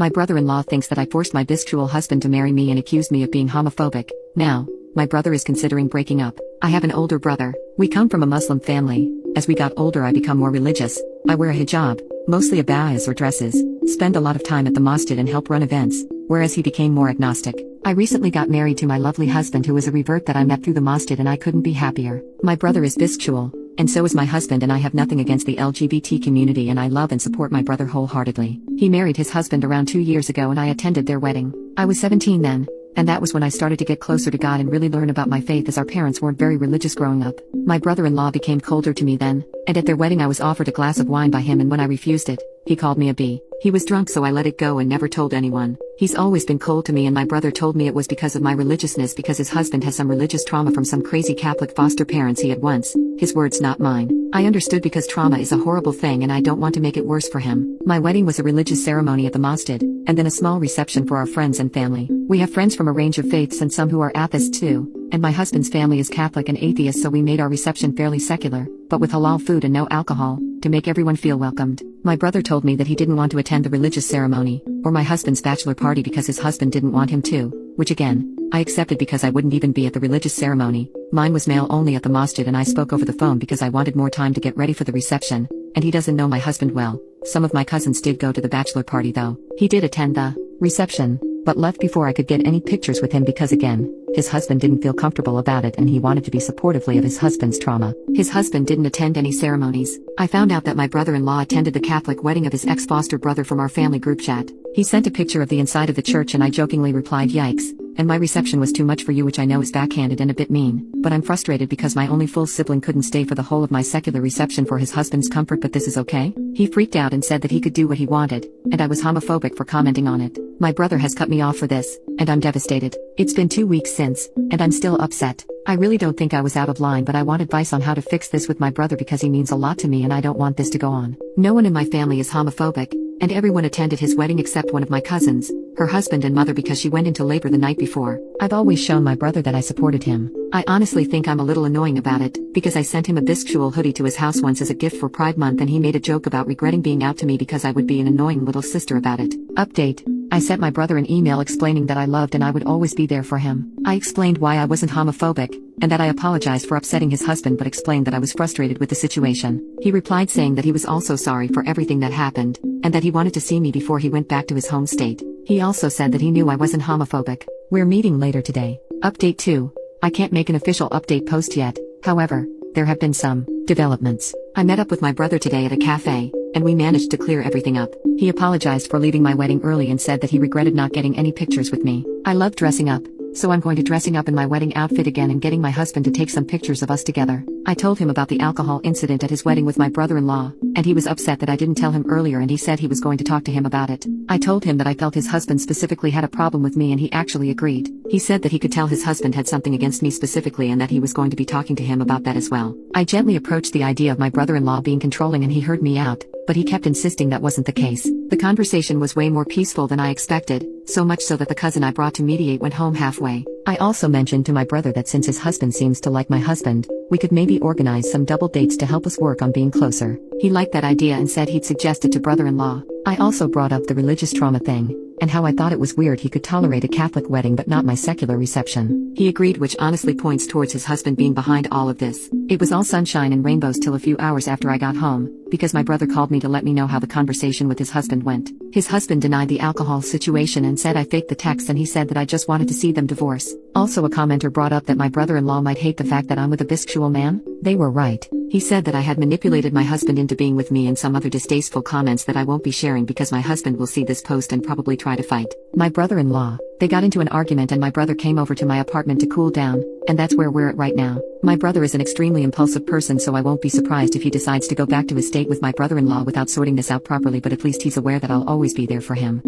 My brother-in-law thinks that I forced my bisexual husband to marry me and accused me of being homophobic. Now, my brother is considering breaking up. I have an older brother. We come from a Muslim family. As we got older I become more religious. I wear a hijab, mostly abayas or dresses, spend a lot of time at the masjid and help run events, whereas he became more agnostic. I recently got married to my lovely husband who is a revert that I met through the masjid and I couldn't be happier. My brother is bisexual, and so is my husband, and I have nothing against the LGBT community and I love and support my brother wholeheartedly. He married his husband around 2 years ago and I attended their wedding. I was 17 then. And that was when I started to get closer to God and really learn about my faith, as our parents weren't very religious growing up. My brother-in-law became colder to me then, and at their wedding I was offered a glass of wine by him, and when I refused it, he called me a B. He was drunk, so I let it go and never told anyone. He's always been cold to me, and my brother told me it was because of my religiousness, because his husband has some religious trauma from some crazy Catholic foster parents he had once. His words, not mine. I understood, because trauma is a horrible thing and I don't want to make it worse for him. My wedding was a religious ceremony at the masjid, and then a small reception for our friends and family. We have friends from a range of faiths and some who are atheists too, and my husband's family is Catholic and atheist, so we made our reception fairly secular, but with halal food and no alcohol, to make everyone feel welcomed. My brother told me that he didn't want to attend the religious ceremony, or my husband's bachelor party, because his husband didn't want him to, which again, I accepted because I wouldn't even be at the religious ceremony. Mine was male only at the masjid, and I spoke over the phone because I wanted more time to get ready for the reception, and he doesn't know my husband well. Some of my cousins did go to the bachelor party though. He did attend the reception, but left before I could get any pictures with him because again, his husband didn't feel comfortable about it and he wanted to be supportively of his husband's trauma. His husband didn't attend any ceremonies. I found out that my brother-in-law attended the Catholic wedding of his ex-foster brother from our family group chat. He sent a picture of the inside of the church and I jokingly replied, yikes, and my reception was too much for you, which I know is backhanded and a bit mean, but I'm frustrated because my only full sibling couldn't stay for the whole of my secular reception for his husband's comfort, but this is okay? He freaked out and said that he could do what he wanted, and I was homophobic for commenting on it. My brother has cut me off for this, and I'm devastated. It's been 2 weeks since, and I'm still upset. I really don't think I was out of line, but I want advice on how to fix this with my brother because he means a lot to me and I don't want this to go on. No one in my family is homophobic, and everyone attended his wedding except one of my cousins, her husband and mother, because she went into labor the night before. I've always shown my brother that I supported him. I honestly think I'm a little annoying about it, because I sent him a bisexual hoodie to his house once as a gift for Pride Month and he made a joke about regretting being out to me because I would be an annoying little sister about it. Update. I sent my brother an email explaining that I loved and I would always be there for him. I explained why I wasn't homophobic, and that I apologized for upsetting his husband, but explained that I was frustrated with the situation. He replied saying that he was also sorry for everything that happened, and that he wanted to see me before he went back to his home state. He also said that he knew I wasn't homophobic. We're meeting later today. Update 2. I can't make an official update post yet, however, there have been some developments. I met up with my brother today at a cafe, and we managed to clear everything up. He apologized for leaving my wedding early and said that he regretted not getting any pictures with me. I love dressing up, so I'm going to dressing up in my wedding outfit again and getting my husband to take some pictures of us together. I told him about the alcohol incident at his wedding with my brother-in-law, and he was upset that I didn't tell him earlier, and he said he was going to talk to him about it. I told him that I felt his husband specifically had a problem with me and he actually agreed. He said that he could tell his husband had something against me specifically and that he was going to be talking to him about that as well. I gently approached the idea of my brother-in-law being controlling and he heard me out, but he kept insisting that wasn't the case. The conversation was way more peaceful than I expected, so much so that the cousin I brought to mediate went home halfway. I also mentioned to my brother that since his husband seems to like my husband, we could maybe organize some double dates to help us work on being closer. He liked that idea and said he'd suggest it to brother-in-law. I also brought up the religious trauma thing, and how I thought it was weird he could tolerate a Catholic wedding but not my secular reception. He agreed, which honestly points towards his husband being behind all of this. It was all sunshine and rainbows till a few hours after I got home, because my brother called me to let me know how the conversation with his husband went. His husband denied the alcohol situation and said I faked the text, and he said that I just wanted to see them divorce. Also, a commenter brought up that my brother-in-law might hate the fact that I'm with a bisexual man. They were right. He said that I had manipulated my husband into being with me, and some other distasteful comments that I won't be sharing because my husband will see this post and probably try to fight my brother-in-law. They got into an argument and my brother came over to my apartment to cool down, and that's where we're at right now. My brother is an extremely impulsive person, so I won't be surprised if he decides to go back to his state with my brother-in-law without sorting this out properly, but at least he's aware that I'll always be there for him.